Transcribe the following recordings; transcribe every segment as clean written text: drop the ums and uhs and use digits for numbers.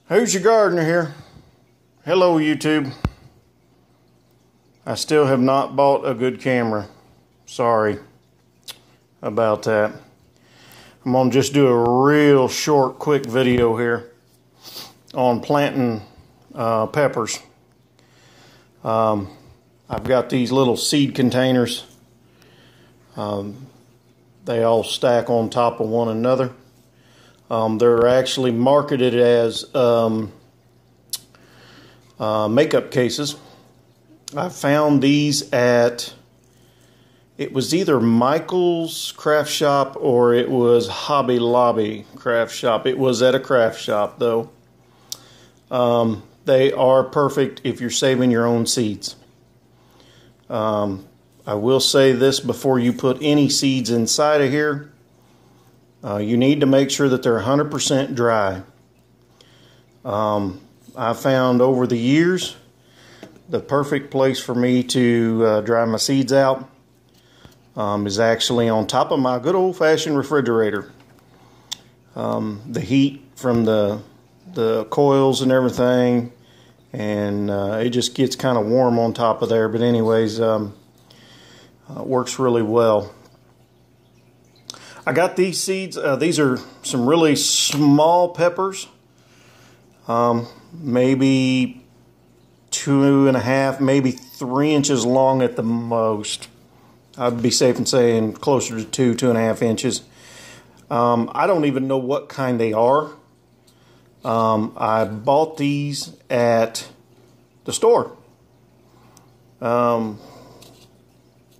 Who's your gardener here? Hello, YouTube. I still have not bought a good camera. Sorry about that. I'm going to just do a real short, quick video here on planting peppers. I've got these little seed containers. They all stack on top of one another. They're actually marketed as makeup cases. I found these at, it was either Michael's Craft Shop or it was Hobby Lobby Craft Shop. It was at a craft shop though. They are perfect if you're saving your own seeds. I will say this before you put any seeds inside of here. You need to make sure that they're 100% dry. I found over the years the perfect place for me to dry my seeds out is actually on top of my good old-fashioned refrigerator. The heat from the coils and everything, and it just gets kind of warm on top of there. But anyways, it works really well. I got these seeds. These are some really small peppers, maybe 2.5, maybe 3 inches long at the most. I'd be safe in saying closer to 2.5 inches. I don't even know what kind they are. I bought these at the store.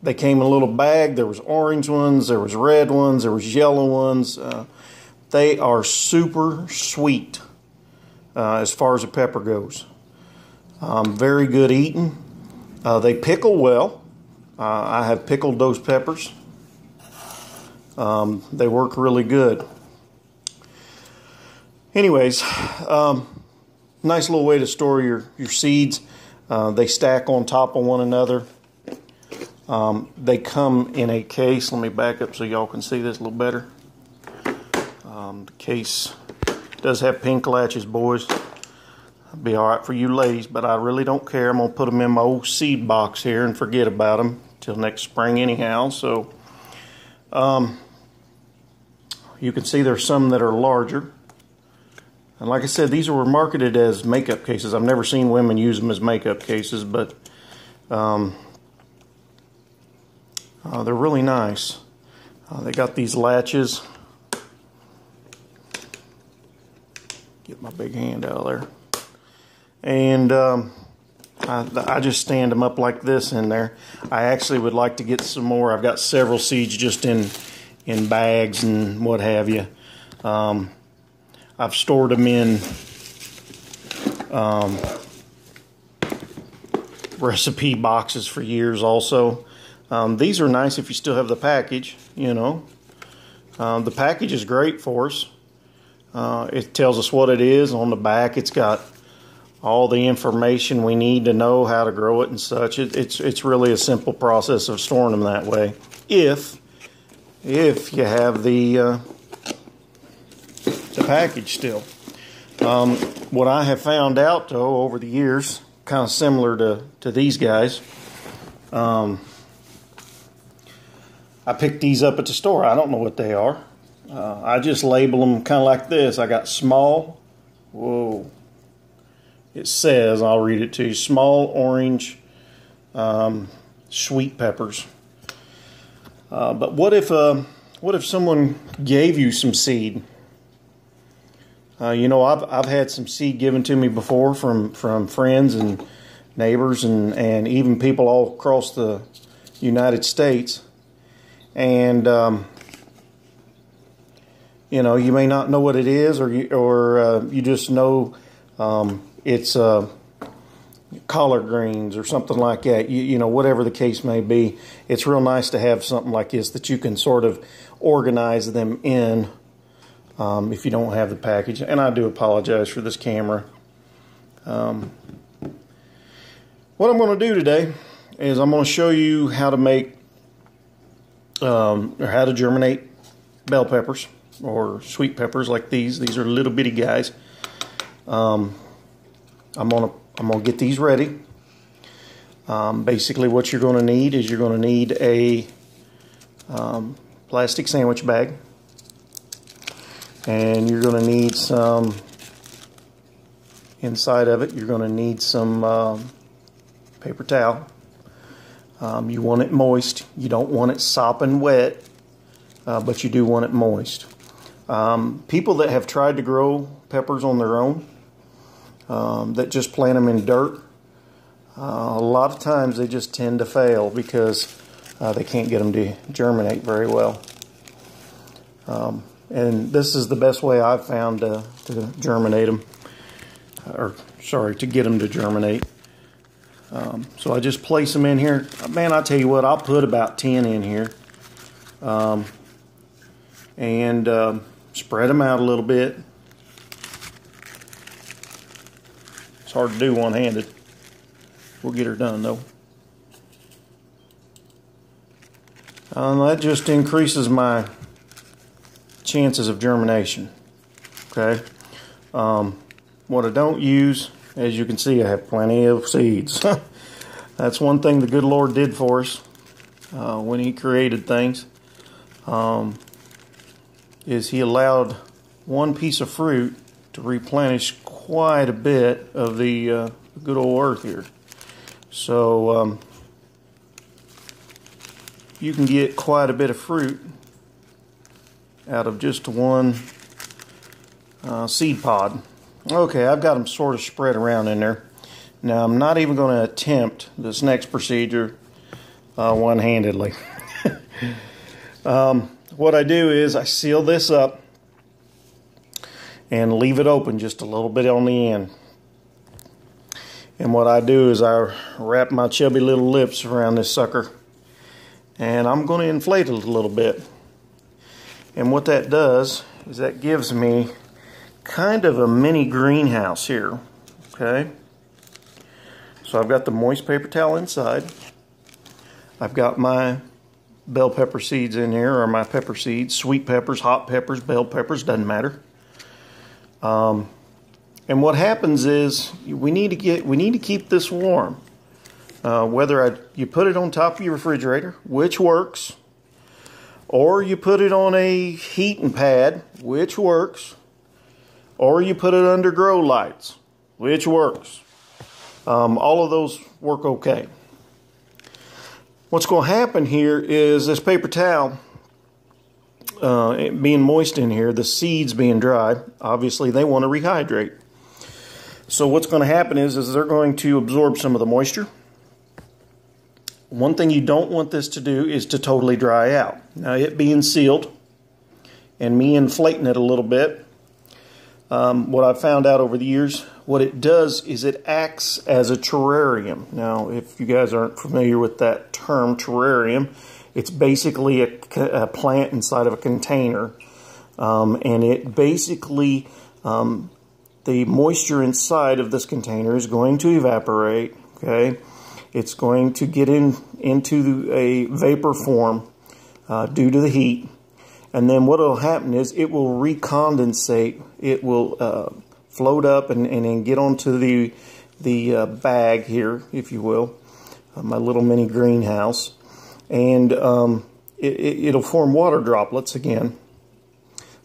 They came in a little bag. There was orange ones, there was red ones, there was yellow ones. They are super sweet as far as the pepper goes. Very good eating. They pickle well. I have pickled those peppers. They work really good. Anyways, nice little way to store your seeds. They stack on top of one another. They come in a case. Let me back up so y'all can see this a little better. The case does have pink latches, boys. It'll be alright for you ladies, but I really don't care. I'm going to put them in my old seed box here and forget about them till next spring anyhow. So you can see there's some that are larger. And like I said, these were marketed as makeup cases. I've never seen women use them as makeup cases, but they're really nice. They got these latches. Get my big hand out of there. And I just stand them up like this in there. I actually would like to get some more. I've got several seeds just in bags and what have you. I've stored them in recipe boxes for years also. These are nice if you still have the package, you know. The package is great for us. It tells us what it is. On the back, it's got all the information we need to know how to grow it and such. It's really a simple process of storing them that way. If you have the package still. What I have found out though over the years, kind of similar to these guys, I picked these up at the store. I don't know what they are. I just label them kind of like this. I got small. Whoa. It says, I'll read it to you. Small orange sweet peppers. But what if someone gave you some seed? You know, I've had some seed given to me before from friends and neighbors and even people all across the United States. And you know, you may not know what it is, or you just know it's collard greens or something like that. You know, whatever the case may be, it's real nice to have something like this that you can sort of organize them in if you don't have the package. And I do apologize for this camera. What I'm going to do today is I'm going to show you how to make or how to germinate bell peppers or sweet peppers like these. These are little bitty guys. I'm gonna get these ready. Basically, what you're going to need is you're going to need a plastic sandwich bag, and you're going to need some, inside of it, you're going to need some paper towel. You want it moist. You don't want it sopping wet, but you do want it moist. People that have tried to grow peppers on their own, that just plant them in dirt, a lot of times they just tend to fail because they can't get them to germinate very well. And this is the best way I've found to germinate them, to get them to germinate. So I just place them in here. Man, I tell you what, I'll put about 10 in here, and spread them out a little bit. It's hard to do one-handed. We'll get her done though. That just increases my chances of germination. Okay. What I don't use, as you can see, I have plenty of seeds. That's one thing the good Lord did for us when He created things. Is He allowed one piece of fruit to replenish quite a bit of the good old earth here. So you can get quite a bit of fruit out of just one seed pod. Okay, I've got them sort of spread around in there. Now I'm not even going to attempt this next procedure one-handedly. What I do is I seal this up and leave it open just a little bit on the end. And what I do is I wrap my chubby little lips around this sucker, and I'm going to inflate it a little bit. And what that does is that gives me kind of a mini greenhouse here. Okay, so I've got the moist paper towel inside. I've got my bell pepper seeds in here, or my pepper seeds, sweet peppers, hot peppers, bell peppers, doesn't matter. And what happens is we need to keep this warm. Whether you put it on top of your refrigerator, which works, or you put it on a heating pad, which works, or you put it under grow lights, which works. All of those work okay. What's going to happen here is this paper towel being moist in here, the seeds being dry, obviously they want to rehydrate. So what's going to happen is they're going to absorb some of the moisture. One thing you don't want this to do is to totally dry out. Now, it being sealed and me inflating it a little bit, what I've found out over the years, what it does is it acts as a terrarium. Now, if you guys aren't familiar with that term, terrarium, it's basically a plant inside of a container, and it basically, the moisture inside of this container is going to evaporate. Okay, it's going to get into a vapor form due to the heat, and then what will happen is it will recondensate. It will float up and then get onto the bag here, if you will, my little mini greenhouse, and it'll form water droplets again.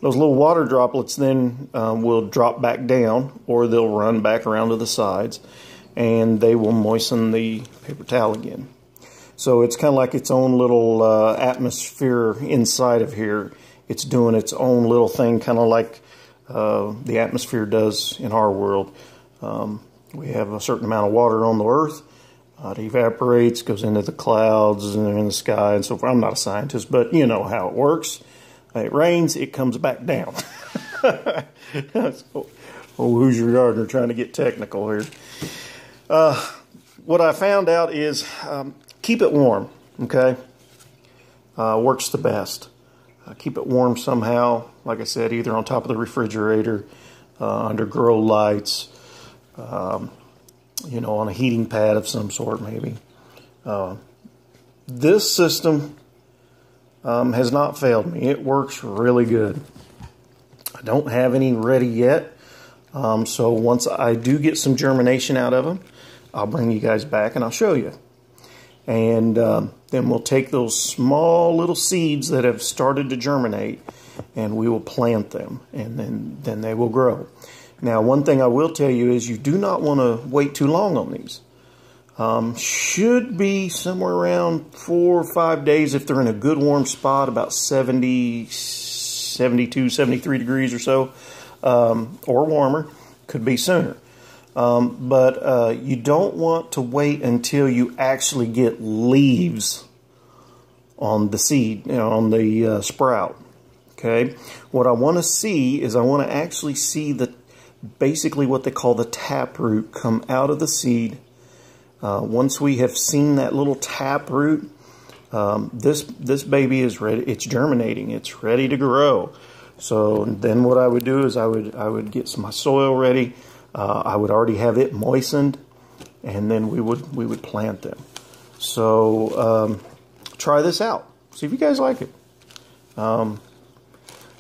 Those little water droplets then will drop back down, or they'll run back around to the sides, and they will moisten the paper towel again. So it's kind of like its own little atmosphere inside of here. It's doing its own little thing, kind of like the atmosphere does in our world. We have a certain amount of water on the earth. It evaporates, goes into the clouds and in the sky and so forth. I'm not a scientist, but you know how it works. It rains, it comes back down. So, who's your gardener trying to get technical here? What I found out is keep it warm, okay? Works the best. Keep it warm somehow, like I said, either on top of the refrigerator, under grow lights, you know, on a heating pad of some sort maybe. This system has not failed me. It works really good. I don't have any ready yet. So once I do get some germination out of them, I'll bring you guys back and I'll show you. And then we'll take those small little seeds that have started to germinate and we will plant them, and then they will grow. Now, one thing I will tell you is you do not want to wait too long on these. Should be somewhere around 4 or 5 days if they're in a good warm spot, about 70, 72, 73 degrees or so, or warmer. Could be sooner. But you don't want to wait until you actually get leaves on the seed, on the sprout. Okay. What I want to see is I want to actually see basically what they call the taproot come out of the seed. Once we have seen that little taproot, this baby is ready. It's germinating. It's ready to grow. So then what I would do is I would get my soil ready. I would already have it moistened, and then we would plant them. So try this out. See if you guys like it.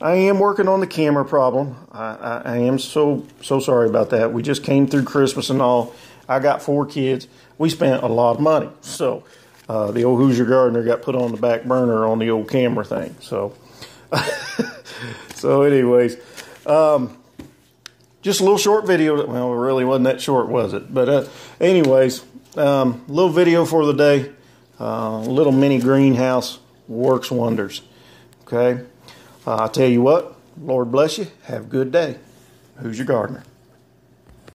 I am working on the camera problem. I am so sorry about that. We just came through Christmas and all. I got 4 kids. We spent a lot of money. So the old Hoosier Gardener got put on the back burner on the old camera thing. So so anyways, just a little short video. Well, it really wasn't that short, was it? But anyways, little video for the day. Little mini greenhouse works wonders. Okay. I'll tell you what, Lord bless you. Have a good day. Hoosier Gardener.